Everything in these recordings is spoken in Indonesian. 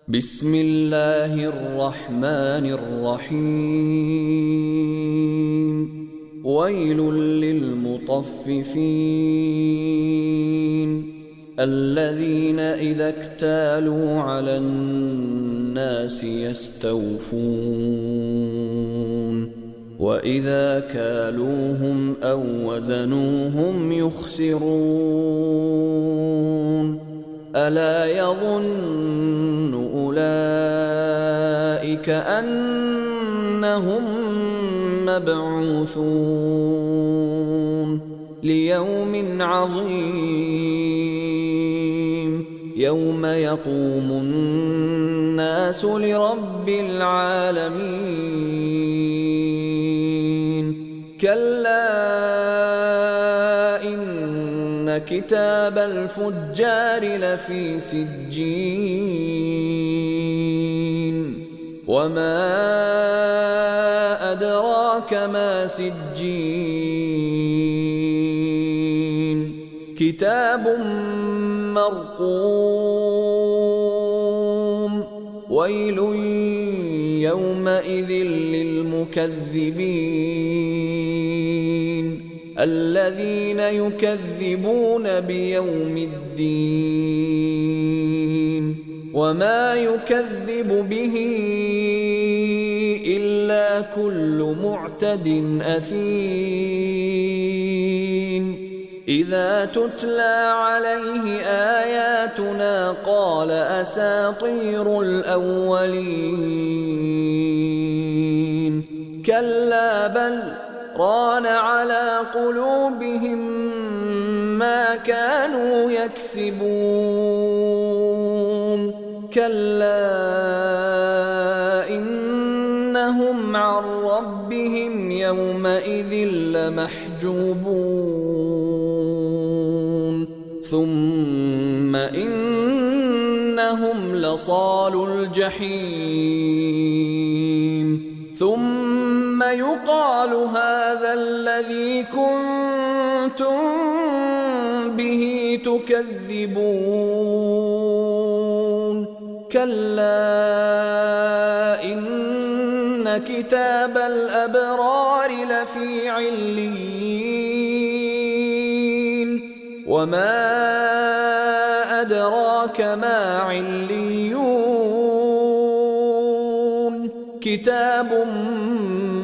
بسم الله الرحمن الرحيم ويل للمطففين الذين إذا اكتالوا على الناس يستوفون وإذا كالوهم أو وزنوهم يخسرون ألا يظن أولئك أنهم مبعوثون ليوم عظيم يوم يقوم الناس لرب العالمين كلا إن كتاب الفجار لفي سجين وما أدراك ما سجين كتاب مرقوم ويل يومئذ للمكذبين الذين يكذبون بيوم الدين وما يكذب به إلا كل معتد أثيم إذا تتلى عليه آياتنا قال أساطير الأولين كلا بل ران على قلوبهم ما كانوا يكسبون كلا إنهم عن ربهم يومئذ لمحجوبون ثم إنهم لصالو الجحيم ثم يقال هذا الذي كنتم به تكذبون كلا إن كتاب الأبرار لفي عليين وما أدراك ما عليون كتاب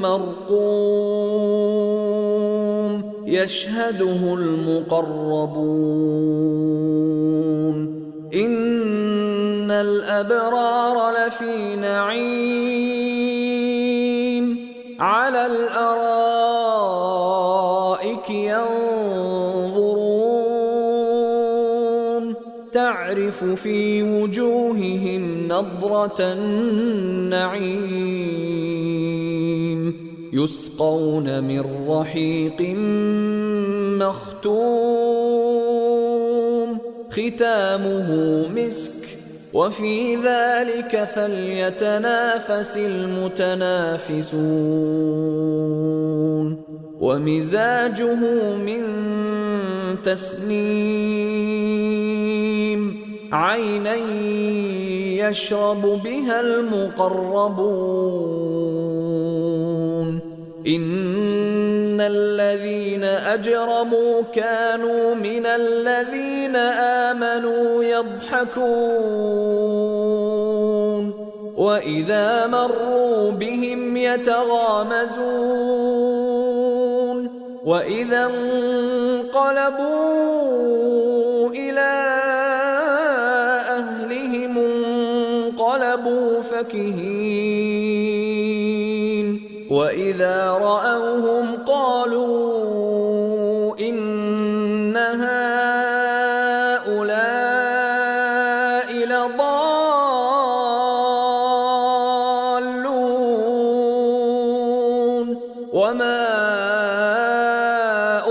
مرقوم يشهده المقربون إن الأبرار لفي نعيم على الأرائك ينظرون تعرف في وجوههم نضرة النعيم يسقون من رحيق مختوم ختامه مسك وفي ذلك فليتنافس المتنافسون ومزاجه من تسنيم عينا يشرب بها المقربون إن الذين أجرموا كانوا من الذين آمنوا يضحكون وإذا مروا بهم يتغامزون وإذا انقلبوا إلى أهلهم انقلبوا فكهين وإذا رأوهم قالوا إن هؤلاء لضالون وما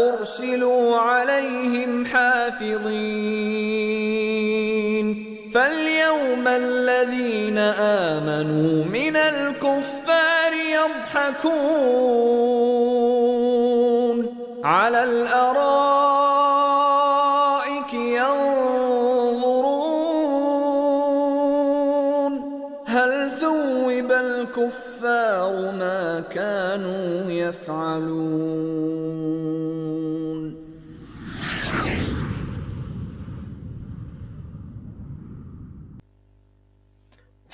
أرسلوا عليهم حافظين فاليوم الذين آمنوا من الكفار يضحكون على الأرائك ينظرون الكفار ما كانوا يفعلون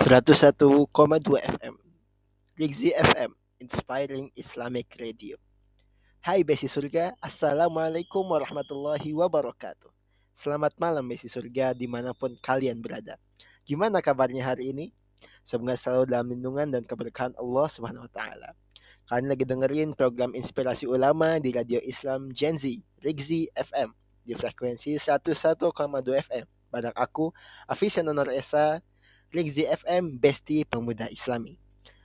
101,2 FM Rigzi FM Inspiring Islamic Radio. Hai Besi Surga, Assalamualaikum warahmatullahi wabarakatuh. Selamat malam Besi Surga dimanapun kalian berada. Gimana kabarnya hari ini? Semoga selalu dalam lindungan dan keberkahan Allah Subhanahu wa taala. Kalian lagi dengerin program Inspirasi Ulama di Radio Islam Gen Z, Rigzi FM di frekuensi 101,2 FM. Bareng aku, Afis Yanonor Esa, Rigzi FM, Besti Pemuda Islami.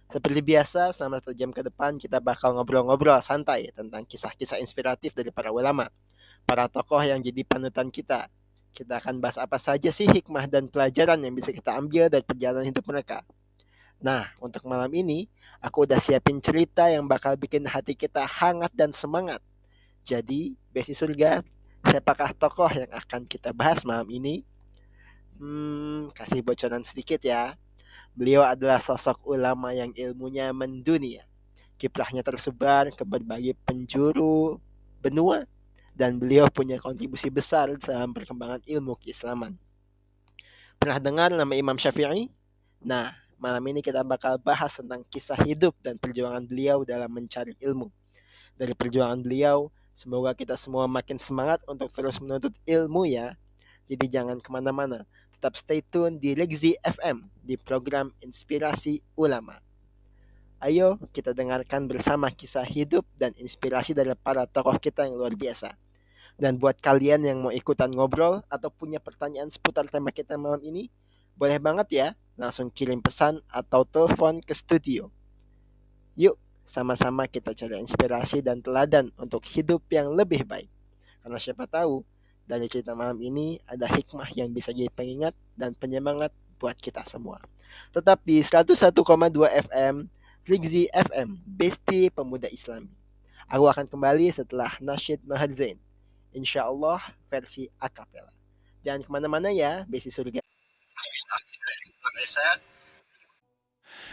Seperti biasa, selama 1 jam ke depan kita bakal ngobrol-ngobrol santai tentang kisah-kisah inspiratif dari para ulama, para tokoh yang jadi panutan kita. Kita akan bahas apa saja sih hikmah dan pelajaran yang bisa kita ambil dari perjalanan hidup mereka. Nah, untuk malam ini, aku udah siapin cerita yang bakal bikin hati kita hangat dan semangat. Jadi, Besti Surga, siapakah tokoh yang akan kita bahas malam ini? Kasih bocoran sedikit ya. Beliau adalah sosok ulama yang ilmunya mendunia. Kiprahnya tersebar ke berbagai penjuru benua dan beliau punya kontribusi besar dalam perkembangan ilmu keislaman. Pernah dengar nama Imam Syafi'i? Nah, malam ini kita bakal bahas tentang kisah hidup dan perjuangan beliau dalam mencari ilmu. Dari perjuangan beliau, semoga kita semua makin semangat untuk terus menuntut ilmu ya. Jadi jangan kemana-mana. Tetap stay tune di Rigzi FM di program Inspirasi Ulama. Ayo kita dengarkan bersama kisah hidup dan inspirasi dari para tokoh kita yang luar biasa. Dan buat kalian yang mau ikutan ngobrol atau punya pertanyaan seputar tema kita malam ini, boleh banget ya langsung kirim pesan atau telepon ke studio. Yuk sama-sama kita cari inspirasi dan teladan untuk hidup yang lebih baik. Karena siapa tahu dari cerita malam ini ada hikmah yang bisa jadi pengingat dan penyemangat buat kita semua. Tetap di 101,2 FM Rigzi FM, Besti Pemuda Islami. Aku akan kembali setelah nasyid Maher Zain, insya Allah versi akapela. Jangan kemana-mana ya, Besti Surga.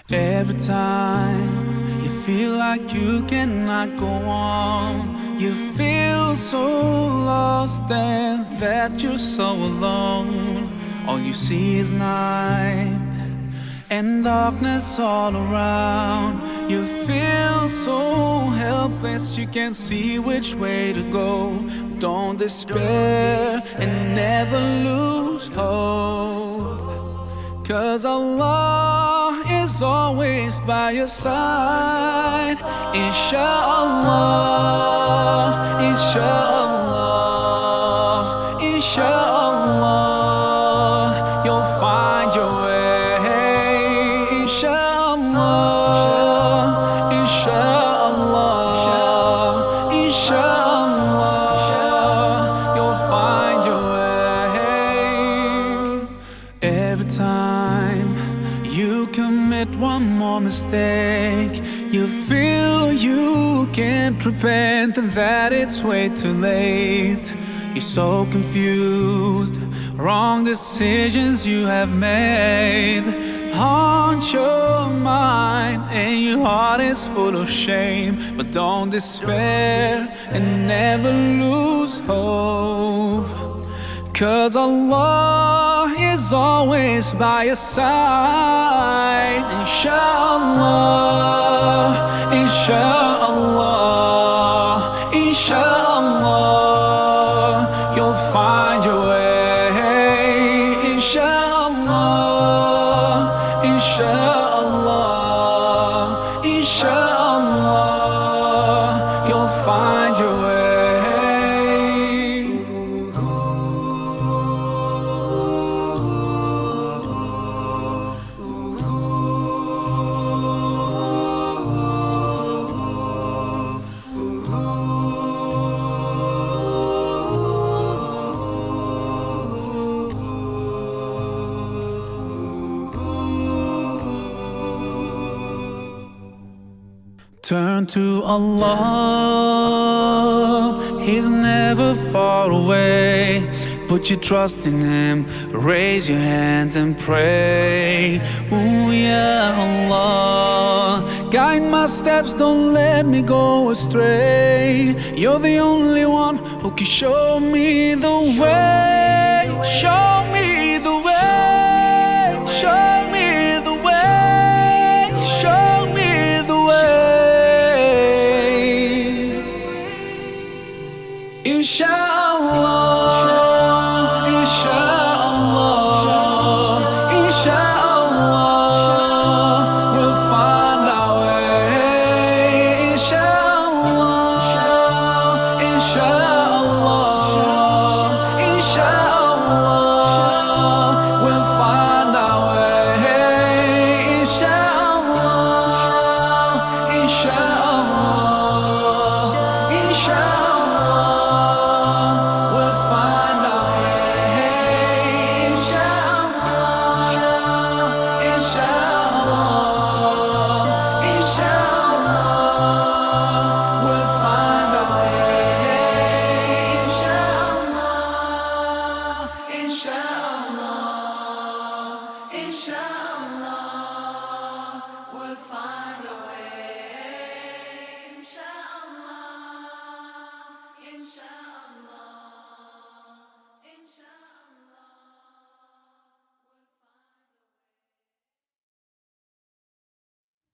Every time you feel like you cannot go on, you feel so lost and that you're so alone. All you see is night and darkness all around. You feel so helpless, you can't see which way to go. Don't despair and never lose hope, 'cause Allah is always by your side. Insha'Allah, Insha'Allah, Insha'Allah, you'll find your way. Insha'Allah, Insha'Allah, Insha'Allah, you'll find your way. Every time you commit one more mistake, you feel you can't repent and that it's way too late. You're so confused, wrong decisions you have made haunt your mind and your heart is full of shame. But don't despair and never lose hope, 'cause Allah is always by your side. Insha'Allah, Insha'Allah, Insha'Allah, you'll find your way. Insha'Allah, Insha'Allah, Insha'Allah, you'll find your way. Turn to Allah, He's never far away. put your trust in Him. Raise your hands and pray. Ooh, ya Allah, guide my steps, don't let me go astray. You're the only one who can show me the way. Show me the way. Show me the way. Show me the way. Inshallah, inshallah, inshallah, we'll find our way. Inshallah, inshallah, inshallah, we'll find our way. Inshallah, inshallah, inshallah, we'll find our way. Inshallah, inshallah, inshallah, we'll find our way. Inshallah, inshallah, inshallah, we'll find a way. Inshallah, inshallah, inshallah.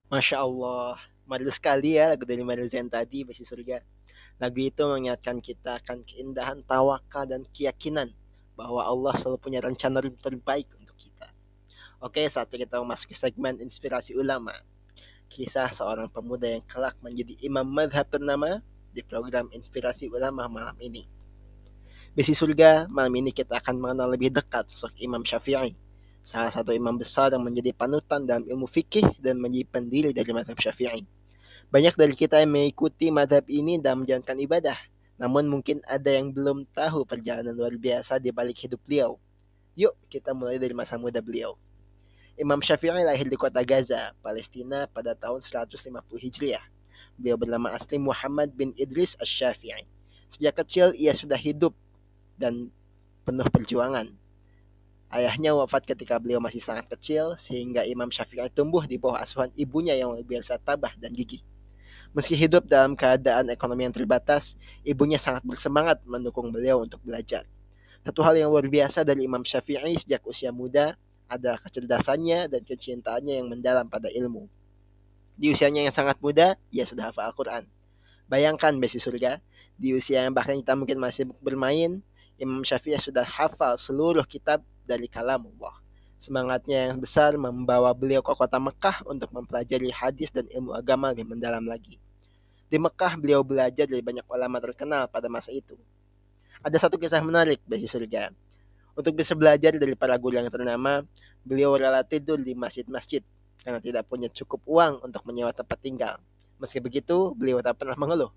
Masya Allah, merdu sekali ya lagu dari Mario Zain tadi, Besi Surga. Lagu itu mengingatkan kita akan keindahan tawakal dan keyakinan bahwa Allah selalu punya rencana terbaik untuk kita. Oke, saatnya kita memasuki segmen Inspirasi Ulama. Kisah seorang pemuda yang kelak menjadi imam madhab ternama di program Inspirasi Ulama malam ini. Besi Surga, malam ini kita akan mengenal lebih dekat sosok Imam Syafi'i, salah satu imam besar yang menjadi panutan dalam ilmu fikih dan menjadi pendiri dari mazhab Syafi'i. Banyak dari kita yang mengikuti mazhab ini dalam menjalankan ibadah, namun mungkin ada yang belum tahu perjalanan luar biasa di balik hidup beliau. Yuk, kita mulai dari masa muda beliau. Imam Syafi'i lahir di kota Gaza, Palestina pada tahun 150 Hijriah. Beliau bernama asli Muhammad bin Idris Asy-Syafi'i. Sejak kecil ia sudah hidup dan penuh perjuangan. Ayahnya wafat ketika beliau masih sangat kecil, sehingga Imam Syafi'i tumbuh di bawah asuhan ibunya yang luar biasa tabah dan gigih. Meski hidup dalam keadaan ekonomi yang terbatas, ibunya sangat bersemangat mendukung beliau untuk belajar. Satu hal yang luar biasa dari Imam Syafi'i sejak usia muda adalah kecerdasannya dan kecintaannya yang mendalam pada ilmu. Di usianya yang sangat muda, ia sudah hafal Al-Quran. Bayangkan Besi Surga, di usia yang bahkan kita mungkin masih bermain, Imam Syafi'i sudah hafal seluruh kitab dari kalamullah. Semangatnya yang besar membawa beliau ke kota Mekah untuk mempelajari hadis dan ilmu agama lebih mendalam lagi. Di Mekah beliau belajar dari banyak ulama terkenal pada masa itu. Ada satu kisah menarik Besi Surga. Untuk bisa belajar dari para guru yang ternama, beliau rela tidur di masjid-masjid karena tidak punya cukup uang untuk menyewa tempat tinggal. Meski begitu, beliau tak pernah mengeluh.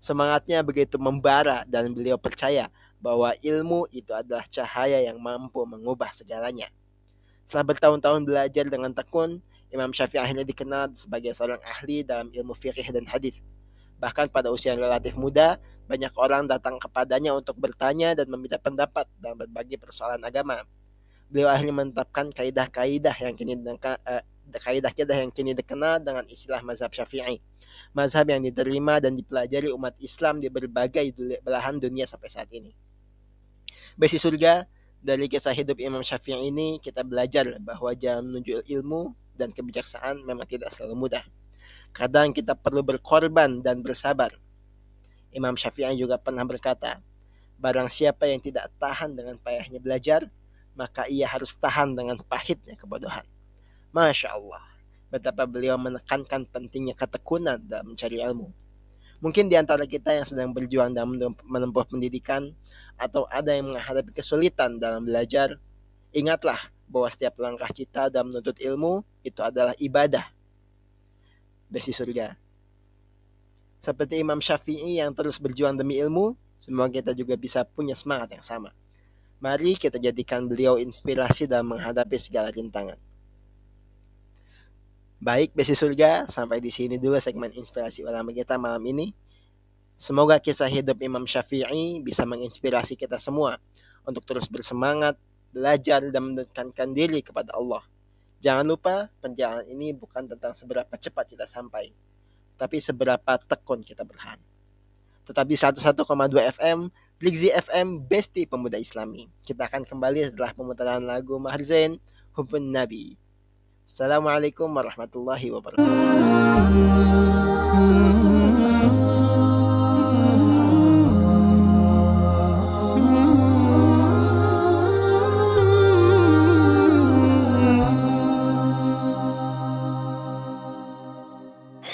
Semangatnya begitu membara dan beliau percaya bahwa ilmu itu adalah cahaya yang mampu mengubah segalanya. Setelah bertahun-tahun belajar dengan tekun, Imam Syafi'i akhirnya dikenal sebagai seorang ahli dalam ilmu fikih dan hadis. Bahkan pada usia yang relatif muda, banyak orang datang kepadanya untuk bertanya dan meminta pendapat dalam berbagai persoalan agama. Beliau akhirnya menetapkan kaidah-kaidah yang kini dikenal dengan istilah mazhab Syafi'i. Mazhab yang diterima dan dipelajari umat Islam di berbagai belahan dunia sampai saat ini. Besi Surga, dari kisah hidup Imam Syafi'i ini kita belajar bahwa jalan menuju ilmu dan kebijaksanaan memang tidak selalu mudah. Kadang kita perlu berkorban dan bersabar. Imam Syafi'i juga pernah berkata, barang siapa yang tidak tahan dengan payahnya belajar, maka ia harus tahan dengan pahitnya kebodohan. Masya Allah, betapa beliau menekankan pentingnya ketekunan dalam mencari ilmu. Mungkin di antara kita yang sedang berjuang dalam menempuh pendidikan, atau ada yang menghadapi kesulitan dalam belajar, ingatlah bahwa setiap langkah kita dalam menuntut ilmu itu adalah ibadah. Besi Surga. Seperti Imam Syafi'i yang terus berjuang demi ilmu, semoga kita juga bisa punya semangat yang sama. Mari kita jadikan beliau inspirasi dalam menghadapi segala rintangan. Baik Besi Surga, sampai di sini dulu segmen Inspirasi Ulama kita malam ini. Semoga kisah hidup Imam Syafi'i bisa menginspirasi kita semua untuk terus bersemangat, belajar, dan mendekatkan diri kepada Allah. Jangan lupa, perjalanan ini bukan tentang seberapa cepat kita sampai, tapi seberapa tekun kita bertahan. Tetap di 101,2 FM, Ligzi FM, Besti Pemuda Islami. Kita akan kembali setelah pemutaran lagu Maher Zain, Hubun Nabi. Assalamualaikum warahmatullahi wabarakatuh.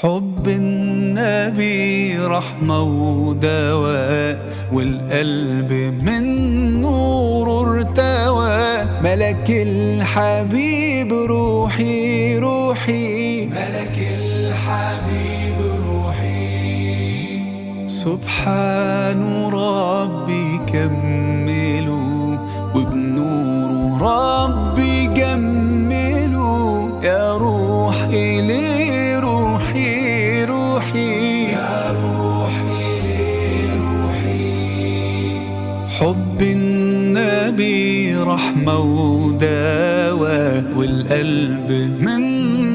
حب النبي رحمة ودواء والقلب من نور ارتوى ملك الحبيب روحي روحي ملك الحبيب روحي سبحان ربي كملوا وبنور ربي جملوا يا روح إليه حب النبي رحمة ودواء والقلب من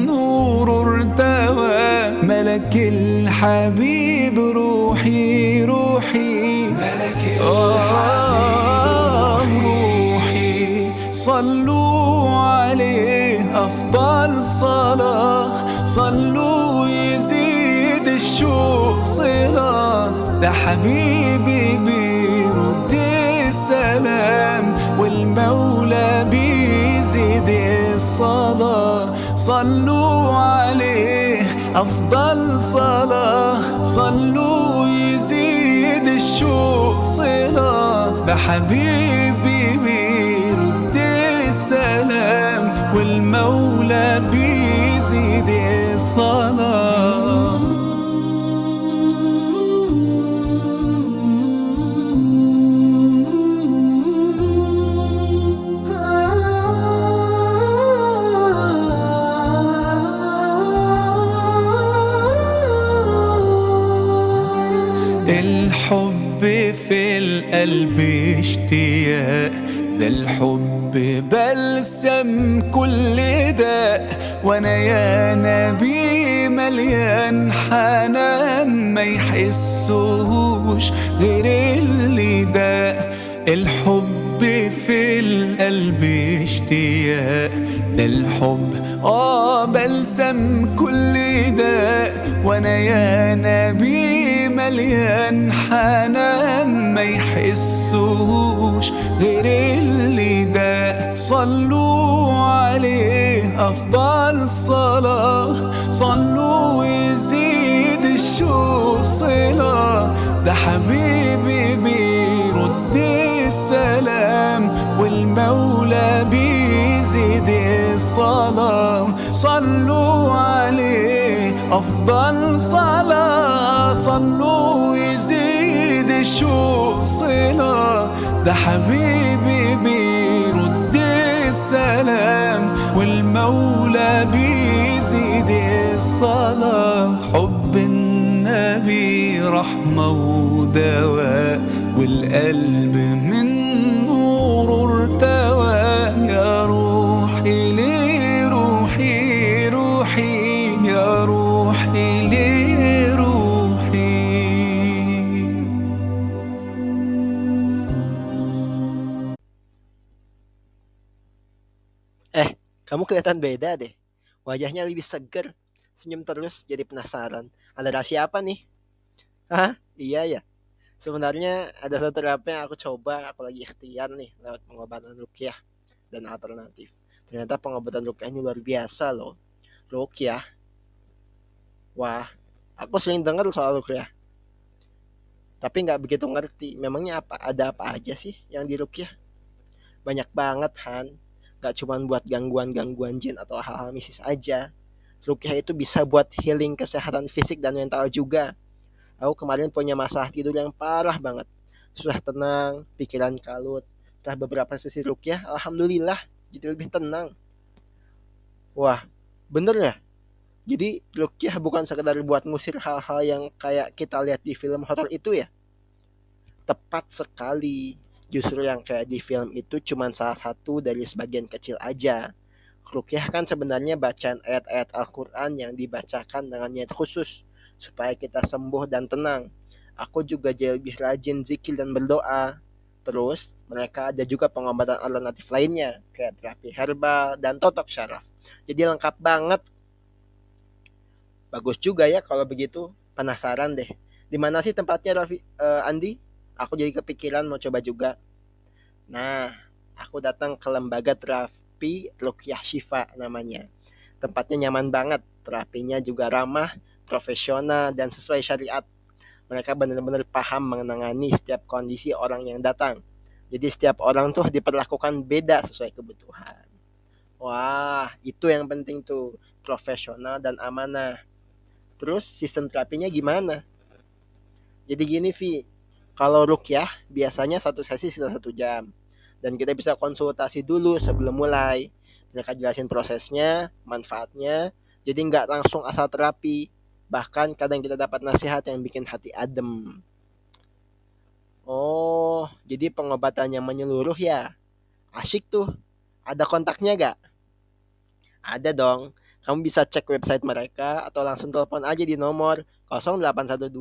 نور ارتوى ملك الحبيب روحي روحي ملك الحبيب روحي صلوا عليه أفضل صلاة صلوا يزيد الشوق صلاة ده حبيبي بيرد السلام والمولى بيزيد الصلاة صلوا عليه أفضل صلاة صلوا يزيد الشوق صلاة بحبيبي بيرد السلام والمولى بيزيد الصلاة الحب في القلب اشتياق ده الحب بلسم كل داء وانا يا نبي مليان حنان ما يحسوش غير اللي ده الحب في القلب اشتياق ده الحب بلسم كل داء وانا يا نبي مليان حنان ما يحسوش غير اللي ده صلوا عليه أفضل صلاة صلوا يزيد الشوق صلاة ده حبيبي بيرد السلام والمولى بيزيد الصلاة صلوا عليه أفضل صلاة صلوا يزيد الشوق صلاة ده حبيبي بيرد السلام والمولى بيزيد الصلاة حب النبي رحمة ودواء والقلب من نور ارتوى يا روحي ليه روحي روحي يا روحي ليه روحي. Kamu kelihatan beda deh. Wajahnya lebih seger. Senyum terus, jadi penasaran. Ada rahasia apa nih? Hah? Iya ya. Sebenarnya ada satu terapi yang aku coba, aku lagi ikhtiar nih lewat pengobatan ruqyah dan alternatif. Ternyata pengobatan ruqyah ini luar biasa loh. Ruqyah. Wah, aku sering dengar soal ruqyah. Tapi nggak begitu ngerti. Memangnya ada apa aja sih yang di ruqyah? Banyak banget, Han. Gak cuma buat gangguan-gangguan jin atau hal-hal mistis aja. Ruqyah itu bisa buat healing kesehatan fisik dan mental juga. Aku kemarin punya masalah tidur yang parah banget. Susah tenang, pikiran kalut. Setelah beberapa sesi ruqyah, alhamdulillah jadi lebih tenang. Wah, bener ya? Jadi ruqyah bukan sekedar buat ngusir hal-hal yang kayak kita lihat di film horor itu ya? Tepat sekali. Justru yang kayak di film itu cuma salah satu dari sebagian kecil aja. Ruqyah kan sebenarnya bacaan ayat-ayat Al-Quran yang dibacakan dengan niat khusus supaya kita sembuh dan tenang. Aku juga jadi lebih rajin zikir dan berdoa. Terus, mereka ada juga pengobatan alternatif lainnya, kayak terapi herbal dan totok syaraf. Jadi lengkap banget. Bagus juga ya kalau begitu. Penasaran deh. Di mana sih tempatnya, Andi? Aku jadi kepikiran mau coba juga. Nah, aku datang ke lembaga terapi Ruqyah Shifa namanya. Tempatnya nyaman banget, terapinya juga ramah, profesional, dan sesuai syariat. Mereka benar-benar paham menangani setiap kondisi orang yang datang. Jadi setiap orang tuh diperlakukan beda sesuai kebutuhan. Wah, itu yang penting tuh, profesional dan amanah. Terus sistem terapinya gimana? Jadi gini, Vi, kalau rukyah biasanya satu sesi sekitar 1 jam. Dan kita bisa konsultasi dulu sebelum mulai. Mereka jelasin prosesnya, manfaatnya, jadi nggak langsung asal terapi. Bahkan kadang kita dapat nasihat yang bikin hati adem. Oh, jadi pengobatannya menyeluruh ya? Asyik tuh. Ada kontaknya gak? Ada dong. Kamu bisa cek website mereka atau langsung telepon aja di nomor 0812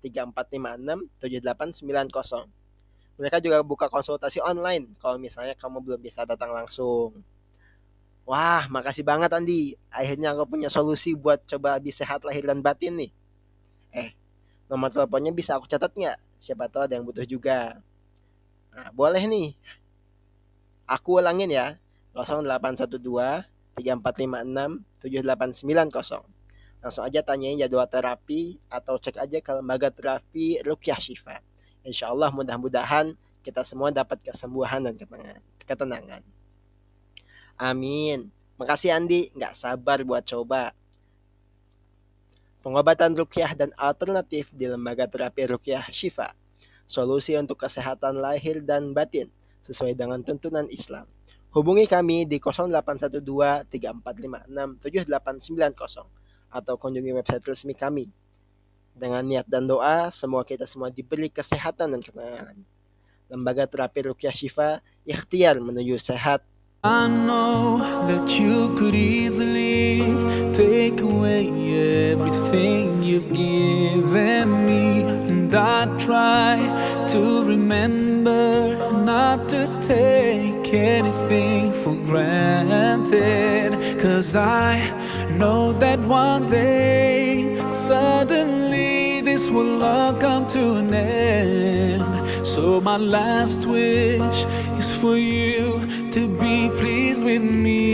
3456 7890. Mereka juga buka konsultasi online kalau misalnya kamu belum bisa datang langsung. Wah, makasih banget Andi. Akhirnya aku punya solusi buat coba lebih sehat lahir dan batin nih. Nomor teleponnya bisa aku catat nggak? Siapa tahu ada yang butuh juga. Nah, boleh nih. Aku ulangin ya. 0812 3456 7890. Langsung aja tanyain jadwal terapi atau cek aja ke lembaga terapi Ruqyah Shifa. Insya Allah mudah-mudahan kita semua dapat kesembuhan dan ketenangan. Amin. Makasih Andi, nggak sabar buat coba. Pengobatan ruqyah dan alternatif di lembaga terapi Ruqyah Shifa. Solusi untuk kesehatan lahir dan batin sesuai dengan tuntunan Islam. Hubungi kami di 0812 3456 7890 atau kunjungi website resmi kami. Dengan niat dan doa, kita semua diberi kesehatan dan ketenangan. Lembaga terapi Ruqyah Shifa, ikhtiar menuju sehat. I know that you could easily take away everything you've given me, and I try to remember not to take anything for granted, 'cause I know that one day suddenly this will all come to an end. So my last wish is for you to be pleased with me.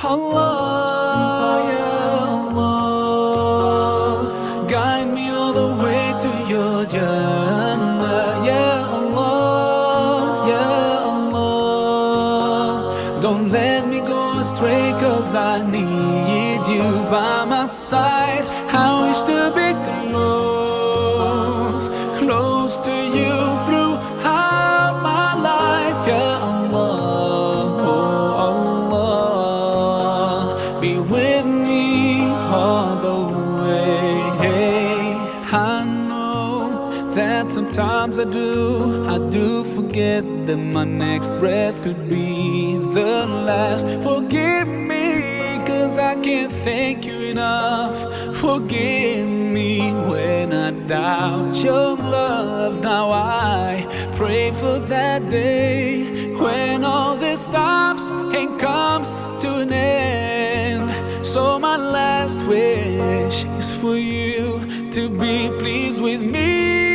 Allah, ya Allah, guide me all the way to your Jannah. Ya Allah, ya Allah, don't let me go astray, 'cause I need you by my side. I wish to be close to you throughout my life. Ya Allah, oh Allah, be with me all the way. I know that sometimes I do forget that my next breath could be the last. Forgive me, 'cause I can't thank you enough. Forgive me when I doubt your love. Now I pray for that day when all this stops and comes to an end. So my last wish is for you to be pleased with me.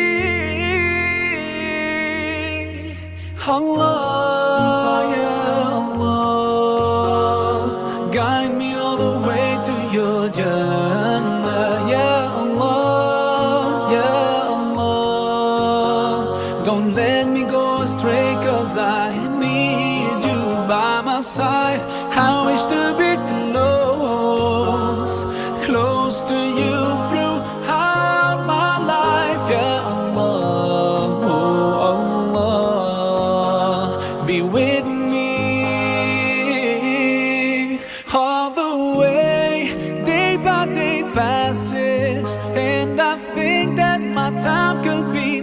Allah, ya Allah, guide me all the way to your Jannah. Ya Allah, ya Allah, don't let me go astray, 'cause I need you by my side. I wish to be close to you throughout my life. Ya Allah, oh Allah, be with me all the way. Day by day passes, and I think that my time could be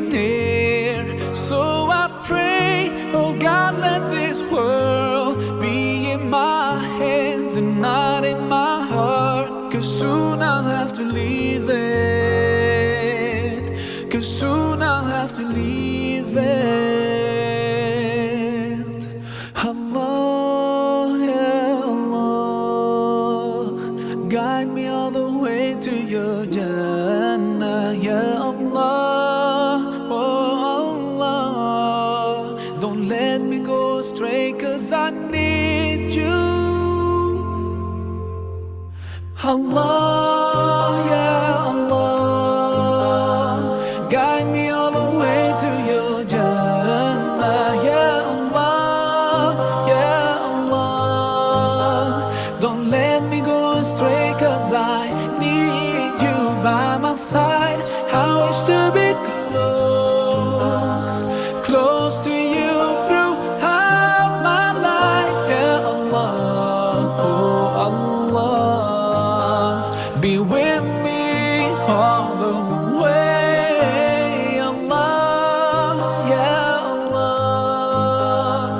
not let this world be in my hands and not in my heart. 'Cause soon I'll have to leave it. 'Cause soon I'll have to leave it. Allah, ya Allah, guide me all the way to your Jannah, ya Allah, oh Allah. Don't let me go astray, 'cause I need you. Allah, ya Allah, guide me all the way to your Jannah, ya Allah, ya Allah. Don't let me go astray, 'cause I need you by my side. I wish to be close, close to you throughout my life, ya Allah, oh Allah. Be with me all the way, Allah, ya Allah.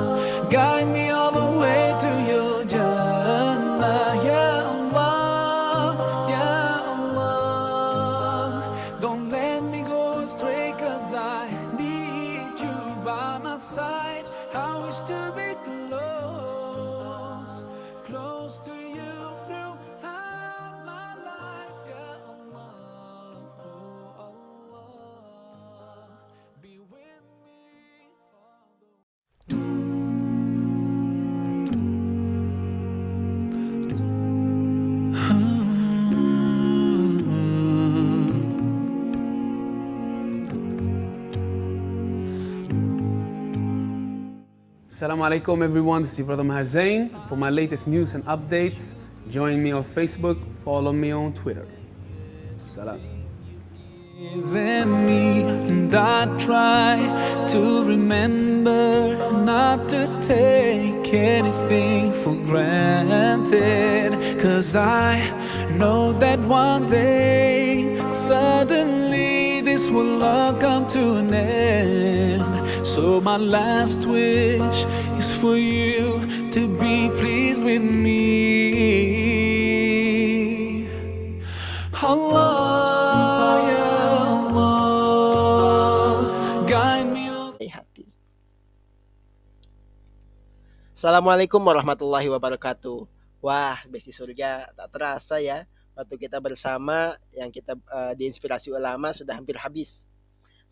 Guide me all the way to your Jannah, ya Allah, ya Allah. Don't let me go astray, 'cause I need you by my side. I wish to be close, close to you throughout my life, ya Allah, oh Allah. Be with me all the Assalamu alaikum everyone, this is your brother Maher Zain. For my latest news and updates, join me on Facebook, follow me on Twitter. Salam. Within me, and I try to remember not to take anything for granted. 'Cause I know that one day suddenly this will all come to an end. So my last wish is for you to be pleased with me. Allah, ya Allah, guide me on. hati. Assalamualaikum warahmatullahi wabarakatuh. Wah, besi surga, tak terasa ya, waktu kita bersama yang kita di Inspirasi Ulama sudah hampir habis.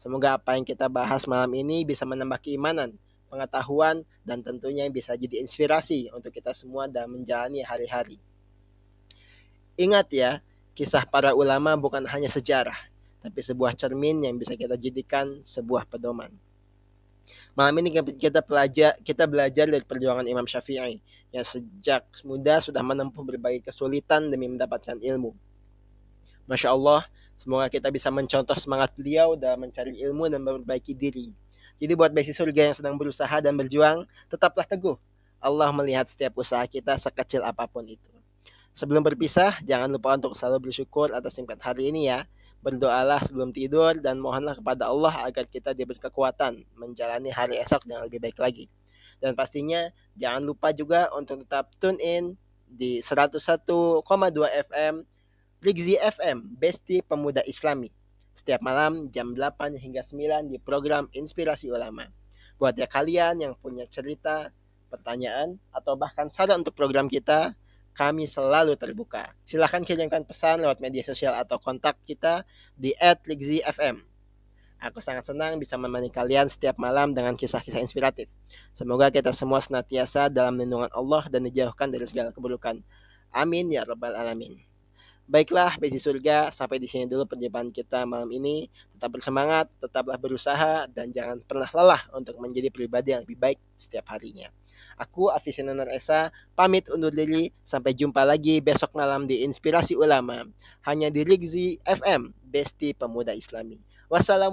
Semoga apa yang kita bahas malam ini bisa menambah keimanan, pengetahuan, dan tentunya bisa jadi inspirasi untuk kita semua dalam menjalani hari-hari. Ingat ya, kisah para ulama bukan hanya sejarah, tapi sebuah cermin yang bisa kita jadikan sebuah pedoman. Malam ini kita belajar dari perjuangan Imam Syafi'i yang sejak muda sudah menempuh berbagai kesulitan demi mendapatkan ilmu. Masya Allah, semoga kita bisa mencontoh semangat beliau dalam mencari ilmu dan memperbaiki diri. Jadi buat besi surga yang sedang berusaha dan berjuang, tetaplah teguh. Allah melihat setiap usaha kita sekecil apapun itu. Sebelum berpisah, jangan lupa untuk selalu bersyukur atas nikmat hari ini ya. Berdoalah sebelum tidur dan mohonlah kepada Allah agar kita diberi kekuatan menjalani hari esok dengan lebih baik lagi. Dan pastinya jangan lupa juga untuk tetap tune in di 101,2 FM Ligzi FM, Besti Pemuda Islami. Setiap malam jam 8 hingga 9 di program Inspirasi Ulama. Buat ya kalian yang punya cerita, pertanyaan, atau bahkan saran untuk program kita, kami selalu terbuka. Silahkan kirimkan pesan lewat media sosial atau kontak kita di @ligzifm. Aku sangat senang bisa menemani kalian setiap malam dengan kisah-kisah inspiratif. Semoga kita semua senantiasa dalam lindungan Allah dan dijauhkan dari segala keburukan. Amin ya rabbal alamin. Baiklah, besi surga, sampai di sini dulu perjumpaan kita malam ini. Tetap bersemangat, tetaplah berusaha, dan jangan pernah lelah untuk menjadi pribadi yang lebih baik setiap harinya. Aku, Afis Nanar Esa, pamit undur diri. Sampai jumpa lagi besok malam di Inspirasi Ulama. Hanya di Ligzi FM, Besti Pemuda Islami. Wassalamualaikum.